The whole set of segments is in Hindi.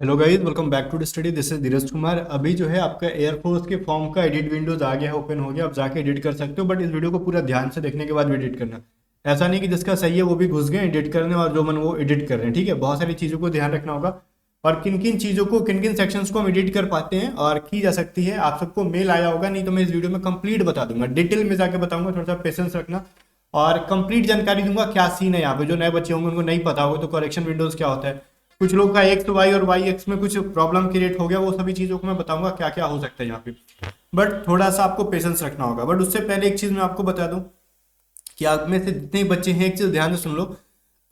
Hello guys, welcome back to the study. This is Dheeraj Kumar. अभी जो है आपका एयरफोर्स के फॉर्म का एडिट विंडोज आ गया है, ओपन हो गया। आप जाके एडिट कर सकते हो, बट इस वीडियो को पूरा ध्यान से देखने के बाद भी एडिट करना। ऐसा नहीं कि जिसका सही है वो भी घुस गए एडिट करने और जो मन वो एडिट कर रहे हैं। ठीक है, बहुत सारी चीज़ों को ध्यान रखना होगा और किन किन चीज़ों को, किन किन सेक्शंस को हम एडिट कर पाते हैं और की जा सकती है। आप सबको मेल आया होगा, नहीं तो मैं इस वीडियो में कंप्लीट बता दूंगा, डिटेल में जाके बताऊंगा। थोड़ा सा पेशेंस रखना और कंप्लीट जानकारी दूंगा क्या सीन है यहाँ पे। जो नए बच्चे होंगे उनको नहीं पता होगा तो करेक्शन विंडोज क्या होता है, कुछ लोग का एक्स वाई और वाई एक्स में कुछ प्रॉब्लम क्रिएट हो गया, वो सभी चीज़ों को मैं बताऊंगा क्या क्या हो सकता है यहाँ पे। बट थोड़ा सा आपको पेशेंस रखना होगा। बट उससे पहले एक चीज़ मैं आपको बता दूं कि आप में से जितने बच्चे हैं, एक चीज़ ध्यान से सुन लो।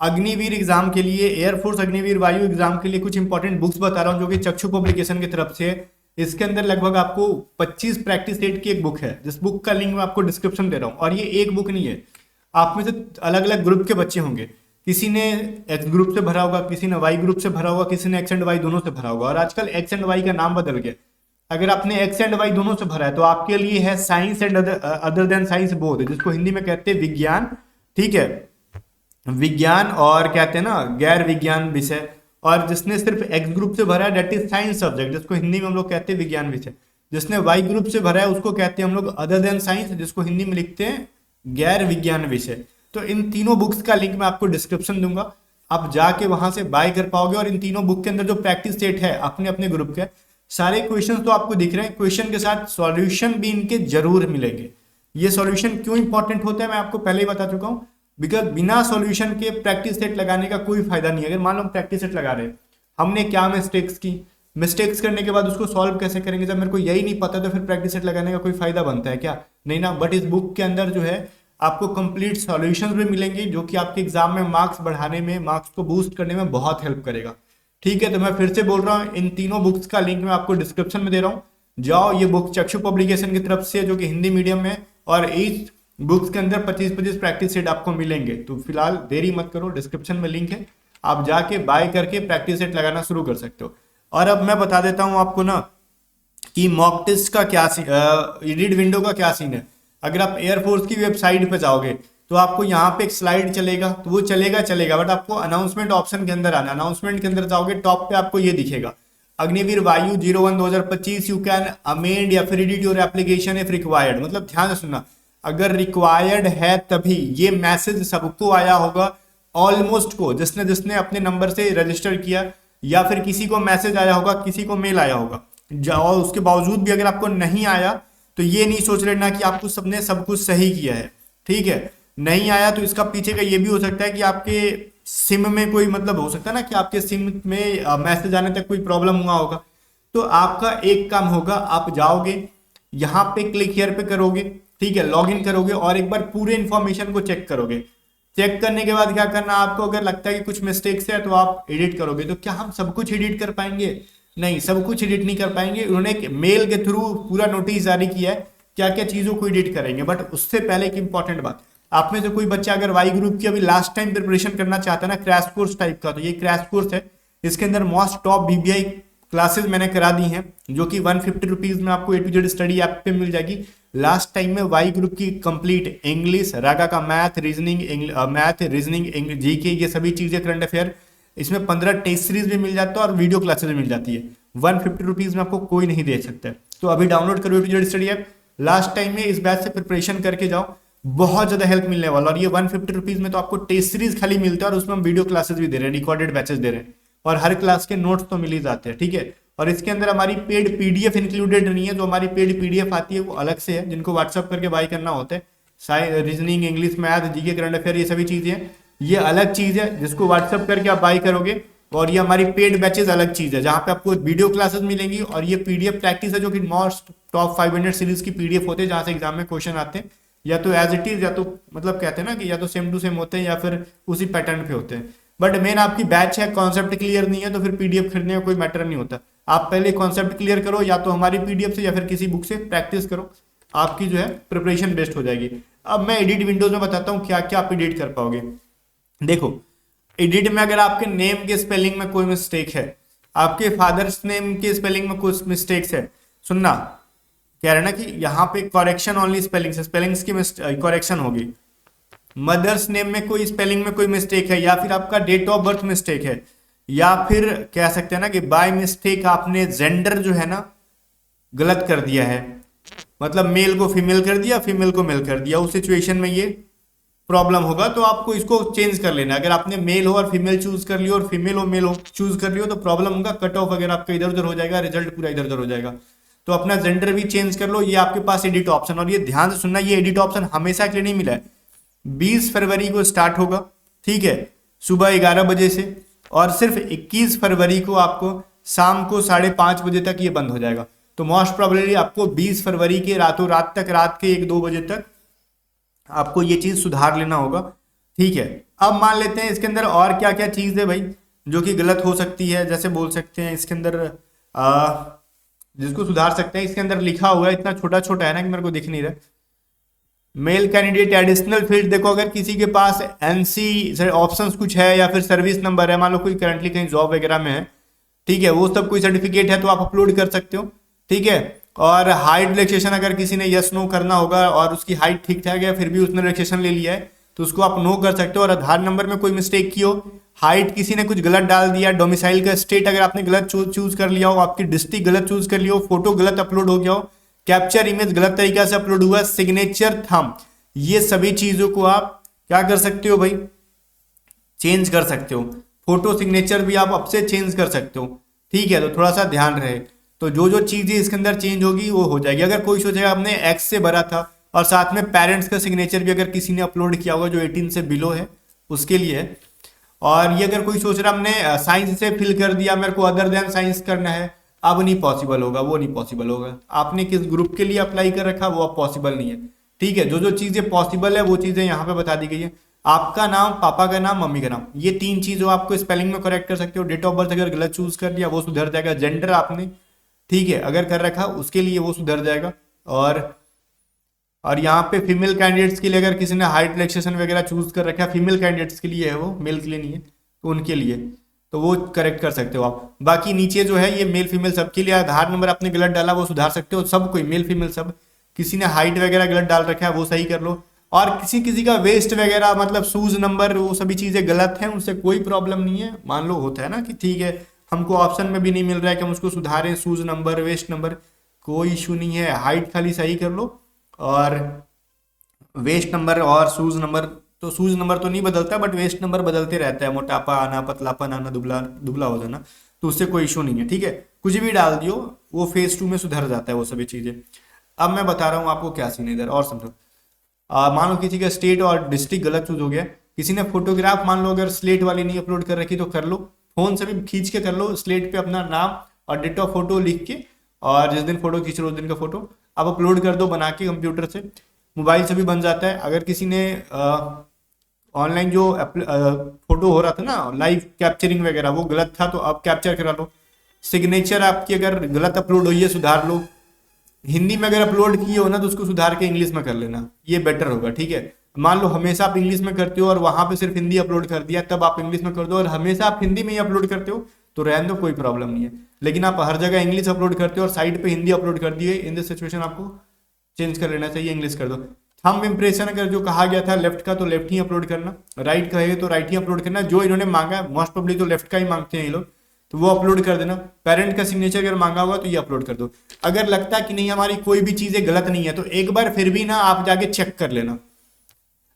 अग्निवीर एग्जाम के लिए, एयरफोर्स अग्निवीर वायु एग्जाम के लिए कुछ इंपॉर्टेंट बुक्स बता रहा हूँ जो कि चक्षु पब्लिकेशन की तरफ से है। इसके अंदर लगभग आपको 25 प्रैक्टिस सेट की एक बुक है, जिस बुक का लिंक मैं आपको डिस्क्रिप्शन दे रहा हूँ। और ये एक बुक नहीं है, आप में से अलग अलग ग्रुप के बच्चे होंगे। किसी ने एक्स ग्रुप से भरा होगा, किसी ने वाई ग्रुप से भरा होगा, किसी ने एक्स एंड वाई दोनों से भरा होगा। और आजकल एक्स एंड वाई का नाम बदल गया। अगर आपने एक्स एंड वाई दोनों से भरा है तो आपके लिए है science and other than science बोध, जिसको हिंदी में कहते हैं विज्ञान। ठीक है, विज्ञान और कहते हैं ना गैर विज्ञान विषय। और जिसने सिर्फ एक्स ग्रुप से भरा है दैट इज साइंस सब्जेक्ट, जिसको हिंदी में हम लोग कहते हैं विज्ञान विषय। जिसने वाई ग्रुप से भरा है उसको कहते हैं हम लोग अदर देन साइंस, जिसको हिंदी में लिखते हैं गैर विज्ञान विषय। तो इन तीनों बुक्स का लिंक मैं आपको डिस्क्रिप्शन दूंगा, आप जाके वहां से बाय कर पाओगे। और इन तीनों बुक के अंदर जो प्रैक्टिस सेट है अपने अपने ग्रुप के, सारे क्वेश्चन तो आपको दिख रहे हैं, क्वेश्चन के साथ सॉल्यूशन भी इनके जरूर मिलेंगे। ये सॉल्यूशन क्यों इंपॉर्टेंट होता है मैं आपको पहले ही बता चुका हूँ। बिकॉज बिना सॉल्यूशन के प्रैक्टिस सेट लगाने का कोई फायदा नहीं है। अगर मान लो प्रैक्टिस सेट लगा रहे हैं, हमने क्या मिस्टेक्स की, मिस्टेक्स करने के बाद उसको सॉल्व कैसे करेंगे, जब मेरे को यही नहीं पता तो फिर प्रैक्टिस सेट लगाने का कोई फायदा बनता है क्या? नहीं ना। बट इस बुक के अंदर जो है आपको कंप्लीट सॉल्यूशंस भी मिलेंगे, जो कि आपके एग्जाम में मार्क्स बढ़ाने में, मार्क्स को बूस्ट करने में बहुत हेल्प करेगा। ठीक है, तो मैं फिर से बोल रहा हूँ, इन तीनों बुक्स का लिंक मैं आपको डिस्क्रिप्शन में दे रहा हूँ। जाओ, ये बुक चक्षु पब्लिकेशन की तरफ से जो कि हिंदी मीडियम में, और इस बुक्स के अंदर 25-25 प्रैक्टिस सेट आपको मिलेंगे। तो फिलहाल देरी मत करो, डिस्क्रिप्शन में लिंक है, आप जाके बाय करके प्रैक्टिस सेट लगाना शुरू कर सकते हो। और अब मैं बता देता हूँ आपको ना कि मॉक टेस्ट का क्या एडिट विंडो का क्या सीन है। अगर आप एयरफोर्स की वेबसाइट पे जाओगे तो आपको यहाँ पे एक स्लाइड चलेगा, तो वो चलेगा, बट आपको अनाउंसमेंट ऑप्शन के अंदर आना। अनाउंसमेंट के अंदर जाओगे, टॉप पे आपको ये दिखेगा, अग्निवीर वायु 01/2025 यू कैन अमेंड या फिर edit your application if required. मतलब ध्यान से सुनना, अगर रिक्वायर्ड है तभी। ये मैसेज सबको आया होगा, ऑलमोस्ट को, जिसने जिसने अपने नंबर से रजिस्टर किया, या फिर किसी को मैसेज आया होगा, किसी को मेल आया होगा। और उसके बावजूद भी अगर आपको नहीं आया तो ये नहीं सोच लेना कि आपको सबने सब कुछ सही किया है। ठीक है, नहीं आया तो इसका पीछे का ये भी हो सकता है कि आपके सिम में कोई, मतलब हो सकता है ना कि आपके सिम में मैसेज आने तक कोई प्रॉब्लम हुआ होगा। तो आपका एक काम होगा, आप जाओगे यहाँ पे क्लिक हियर पे करोगे, ठीक है, लॉग इन करोगे और एक बार पूरे इन्फॉर्मेशन को चेक करोगे। चेक करने के बाद क्या करना, आपको अगर लगता है कि कुछ मिस्टेक्स है तो आप एडिट करोगे। तो क्या हम सब कुछ एडिट कर पाएंगे? नहीं, सब कुछ एडिट नहीं कर पाएंगे। उन्होंने एक मेल के थ्रू पूरा नोटिस जारी किया है क्या क्या चीजों को एडिट करेंगे। बट उससे पहले एक इंपॉर्टेंट बात, आप में से कोई बच्चा अगर वाई ग्रुप की अभी लास्ट टाइम प्रिपरेशन करना चाहता है ना, क्रैश कोर्स टाइप का, तो ये क्रैश कोर्स है। इसके अंदर मोस्ट टॉप बीबीआई क्लासेस मैंने करा दी हैं, जो कि 150 रुपीज में आपको A to Z study app पे मिल जाएगी। लास्ट टाइम में वाई ग्रुप की कंप्लीट इंग्लिश, रागा का मैथ, रीजनिंग, जीके, ये सभी चीजें, करंट अफेयर, इसमें 15 टेस्ट सीरीज भी मिल जाता है और वीडियो क्लासेस भी मिल जाती है। 150 रुपीज में आपको कोई नहीं दे सकता है। तो अभी डाउनलोड करो A to Z study app, last time में इस बैच से प्रिपरेशन करके जाओ, बहुत ज्यादा हेल्प मिलने वाला। और ये 150 रुपीज में तो आपको टेस्ट सीरीज खाली मिलता है और उसमें हम वीडियो क्लासेस भी दे रहे हैं, रिकॉर्डेड बैचेस दे रहे हैं, और हर क्लास के नोट्स तो मिल ही जाते हैं। ठीक है, और इसके अंदर हमारी पेड पीडीएफ इंक्लूडेड नहीं है। जो हमारी पेड पीडीएफ आती है वो अलग से है, जिनको व्हाट्सअप करके बाय करना होता है। Reasoning, English, math, GK, current affair, ये सभी चीजें ये अलग चीज है, जिसको व्हाट्सअप करके आप बाय करोगे। और ये हमारी पेड बैचेस अलग चीज है, जहां पे आपको वीडियो क्लासेस मिलेंगी। और ये पीडीएफ प्रैक्टिस है, जो कि मोस्ट टॉप 500 सीरीज की पीडीएफ होते हैं, जहां से एग्जाम में क्वेश्चन आते हैं, या तो एज इट इज, या तो मतलब कहते हैं ना कि या तो सेम टू सेम होते हैं या फिर उसी पैटर्न पे होते हैं। बट मेन आपकी बैच है, कॉन्सेप्ट क्लियर नहीं है तो फिर पीडीएफ खरीदने का कोई मैटर नहीं होता। आप पहले कॉन्सेप्ट क्लियर करो, या तो हमारी पीडीएफ से या फिर किसी बुक से प्रैक्टिस करो, आपकी जो है प्रिपरेशन बेस्ट हो जाएगी। अब मैं एडिट विंडोज में बताता हूँ क्या क्या आप एडिट कर पाओगे। देखो, एडिट में अगर आपके नेम के स्पेलिंग में कोई मिस्टेक है, आपके फादर्स नेम के स्पेलिंग में कुछ मिस्टेक्स है, सुनना, कह रहे ना कि यहाँ पे करेक्शन ओनली स्पेलिंग से, स्पेलिंग्स की करेक्शन होगी। मदर्स नेम में कोई स्पेलिंग में कोई मिस्टेक है, या फिर आपका डेट ऑफ बर्थ मिस्टेक है, या फिर कह सकते हैं ना कि बाय मिस्टेक आपने जेंडर जो है ना गलत कर दिया है, मतलब मेल को फीमेल कर दिया, फीमेल को मेल कर दिया, उस सिचुएशन में ये प्रॉब्लम होगा। तो आपको इसको चेंज कर लेना है। अगर आपने मेल हो और फीमेल चूज कर लियो और फीमेल हो मेल हो चूज कर लियो तो प्रॉब्लम होगा, कट ऑफ वगैरह आपका इधर उधर हो जाएगा, रिजल्ट पूरा इधर उधर हो जाएगा। तो अपना जेंडर भी चेंज कर लो। ये आपके पास एडिट ऑप्शन, और ये ध्यान से सुनना, ये एडिट ऑप्शन हमेशा के लिए नहीं मिला है। 20 फरवरी को स्टार्ट होगा, ठीक है, सुबह 11 बजे से, और सिर्फ 21 फरवरी को आपको शाम को 5:30 बजे तक ये बंद हो जाएगा। तो मोस्ट प्रोबेबली आपको 20 फरवरी के रातों रात तक, रात के 1-2 बजे तक आपको ये चीज सुधार लेना होगा, ठीक है। अब मान लेते हैं इसके अंदर और क्या क्या चीज है भाई जो कि गलत हो सकती है। जैसे बोल सकते हैं इसके अंदर जिसको सुधार सकते हैं, इसके अंदर लिखा हुआ है, इतना छोटा छोटा है ना कि मेरे को दिख नहीं रहा। मेल कैंडिडेट एडिशनल फील्ड, देखो अगर किसी के पास एनसी ऑप्शंस कुछ है या फिर सर्विस नंबर है, मान लो कोई करंटली कहीं जॉब वगैरह में है, ठीक है, वो सब कोई सर्टिफिकेट है तो आप अपलोड कर सकते हो, ठीक है। और हाइट रिलैक्सेशन अगर किसी ने यस नो करना होगा और उसकी हाइट ठीक ठाक है फिर भी उसने रिलैक्सेशन ले लिया है तो उसको आप नो कर सकते हो। और आधार नंबर में कोई मिस्टेक की हो, हाइट किसी ने कुछ गलत डाल दिया, डोमिसाइल का स्टेट अगर आपने गलत चूज कर लिया हो, आपकी डिस्ट्रिक्ट गलत चूज कर लिया हो, फोटो गलत अपलोड हो गया हो, कैप्चर इमेज गलत तरीका से अपलोड हुआ, सिग्नेचर थंब, ये सभी चीजों को आप क्या कर सकते हो भाई, चेंज कर सकते हो। फोटो सिग्नेचर भी आप अब से चेंज कर सकते हो, ठीक है। तो थोड़ा सा ध्यान रहे। तो जो जो चीजें इसके अंदर चेंज होगी वो हो जाएगी। अगर कोई सोचेगा आपने एक्स से भरा था और साथ में पेरेंट्स का सिग्नेचर भी अगर किसी ने अपलोड किया होगा जो 18 से बिलो है उसके लिए है। और ये अगर कोई सोच रहा हमने साइंस से फिल कर दिया, मेरे को अदर देन साइंस करना है, अब नहीं पॉसिबल होगा, वो नहीं पॉसिबल होगा। आपने किस ग्रुप के लिए अप्लाई कर रखा वो अब पॉसिबल नहीं है, ठीक है। जो जो चीजें पॉसिबल है वो चीजें यहाँ पे बता दी गई है। आपका नाम, पापा का नाम, मम्मी का नाम, ये 3 चीजों आपको स्पेलिंग में करेक्ट कर सकते हो। डेट ऑफ बर्थ अगर गलत चूज कर दिया वो सुधर जाएगा। जेंडर आपने, ठीक है, अगर कर रखा उसके लिए वो सुधर जाएगा। और यहाँ पे फीमेल कैंडिडेट्स के लिए अगर किसी ने हाइट रिलैक्सेशन वगैरह चूज कर रखा है, फीमेल कैंडिडेट्स के लिए है वो, मेल के लिए नहीं है, तो उनके लिए तो वो करेक्ट कर सकते हो आप। बाकी नीचे जो है ये मेल फीमेल सबके लिए। आधार नंबर आपने गलत डाला वो सुधार सकते हो, सब कोई मेल फीमेल सब। किसी ने हाइट वगैरह गलत डाल रखा है वो सही कर लो। और किसी किसी का वेस्ट वगैरह मतलब शूज नंबर वो सभी चीजें गलत हैं, उनसे कोई प्रॉब्लम नहीं है। मान लो होता है ना कि ठीक है हमको ऑप्शन में भी नहीं मिल रहा है कि हम उसको सुधारें, शूज नंबर वेस्ट नंबर, कोई इशू नहीं है। हाइट खाली सही कर लो और वेस्ट नंबर और शूज नंबर, तो शूज नंबर तो नहीं बदलता बट वेस्ट नंबर बदलते रहता है, मोटापा आना, पतलापन आना, दुबला दुबला हो जाना, तो उससे कोई इशू नहीं है, ठीक है। कुछ भी डाल दियो वो फेज 2 में सुधर जाता है वो सभी चीजें। अब मैं बता रहा हूँ आपको क्या सीन है इधर, और समझो। मान लो किसी का स्टेट और डिस्ट्रिक्ट गलत चूज हो गया, किसी ने फोटोग्राफ मान लो अगर स्लेट वाली नहीं अपलोड कर रखी तो कर लो, फोन से भी खींच के कर लो, स्लेट पे अपना नाम और डेट ऑफ फोटो लिख के, और जिस दिन फोटो खींच रहे हो उस दिन का फोटो आप अपलोड कर दो बना के कंप्यूटर से, मोबाइल से भी बन जाता है। अगर किसी ने ऑनलाइन जो फोटो हो रहा था ना लाइव कैप्चरिंग वगैरह वो गलत था तो अब कैप्चर करा लो। सिग्नेचर आपकी अगर गलत अपलोड हुई है सुधार लो। हिंदी में अगर अपलोड किए हो ना तो उसको सुधार के इंग्लिश में कर लेना, ये बेटर होगा, ठीक है। मान लो हमेशा आप इंग्लिश में करते हो और वहां पे सिर्फ हिंदी अपलोड कर दिया, तब आप इंग्लिश में कर दो। और हमेशा आप हिंदी में ही अपलोड करते हो तो रहने दो, कोई प्रॉब्लम नहीं है। लेकिन आप हर जगह इंग्लिश अपलोड करते हो और साइड पे हिंदी अपलोड कर दिए, इन दिस सिचुएशन आपको चेंज कर लेना चाहिए, इंग्लिश कर दो। थंब इम्प्रेशन अगर जो कहा गया था लेफ्ट का तो लेफ्ट ही अपलोड करना, राइट कहेगा तो राइट ही अपलोड करना। जो इन्होंने मांगा मोस्ट प्रोबेबली तो लेफ्ट का ही मांगते हैं ये लोग, तो वो अपलोड कर देना। पेरेंट का सिग्नेचर अगर मांगा होगा तो ये अपलोड कर दो। अगर लगता है कि नहीं हमारी कोई भी चीजें गलत नहीं है तो एक बार फिर भी ना आप जाके चेक कर लेना।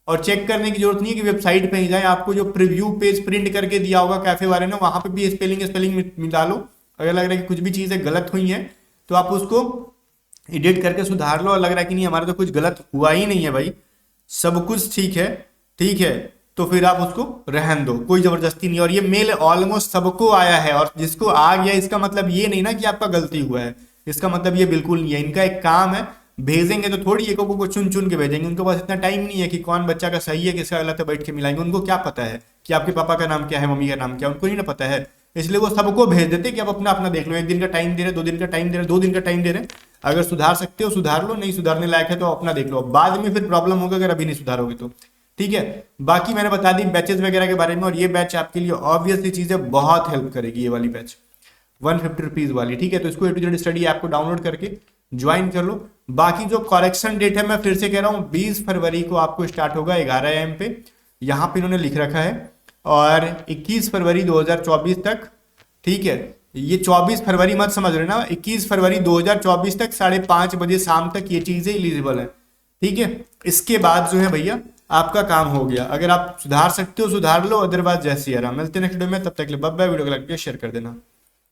और चेक करने की जरूरत नहीं है कि वेबसाइट पे ही जाए, आपको जो प्रीव्यू पेज प्रिंट करके दिया होगा कैफे वाले ने वहां पे भी स्पेलिंग मिला लो। अगर लग रहा है कि कुछ भी चीजें गलत हुई हैं तो आप उसको एडिट करके सुधार लो। और लग रहा है कि नहीं हमारा तो कुछ गलत हुआ ही नहीं है भाई, सब कुछ ठीक है, ठीक है, तो फिर आप उसको रहन दो, कोई जबरदस्ती नहीं। और ये मेल ऑलमोस्ट सबको आया है, और जिसको आ गया इसका मतलब ये नहीं ना कि आपका गलती हुआ है, इसका मतलब ये बिल्कुल नहीं है। इनका एक काम है, भेजेंगे तो थोड़ी एक को चुन चुन के भेजेंगे, उनके पास इतना टाइम नहीं है कि कौन बच्चा का सही है किसका गलत है बैठ के मिलाएंगे। उनको क्या पता है कि आपके पापा का नाम क्या है, मम्मी का नाम क्या है, उनको नहीं ना पता है। इसलिए वो सबको भेज देते कि आप अपना अपना देख लो। 1 दिन का टाइम दे रहे, 2 दिन का टाइम दे रहे, 2 दिन का टाइम दे रहे, अगर सुधार सकते हो सुधार लो, नहीं सुधारने लायक है तो अपना देख लो। बाद में फिर प्रॉब्लम होगा अगर अभी नहीं सुधारोगे तो, ठीक है। बाकी मैंने बता दी बैचेस वगैरह के बारे में, और ये बैच आपके लिए ऑब्वियसली चीजें बहुत हेल्प करेगी, ये वाली बैच 150 रुपीज वाली, ठीक है। तो इसको A to Z study app को डाउनलोड करके ज्वाइन कर लो। बाकी जो करेक्शन डेट है मैं फिर से कह रहा हूँ 20 फरवरी को आपको स्टार्ट होगा 11 AM पे, यहाँ पे इन्होंने लिख रखा है। और 21 फरवरी 2024 तक, ठीक है, ये 24 फरवरी मत समझ रहे ना, 21 फरवरी 2024 तक 5:30 बजे शाम तक ये चीजें इलिजिबल है, ठीक है। इसके बाद जो है भैया आपका काम हो गया, अगर आप सुधार सकते हो सुधार लो, अदरवाइज जैसे यार मिलते हैं नेक्स्ट वीडियो में, तब तक के लिए बाय बाय। वीडियो को लाइक शेयर कर देना।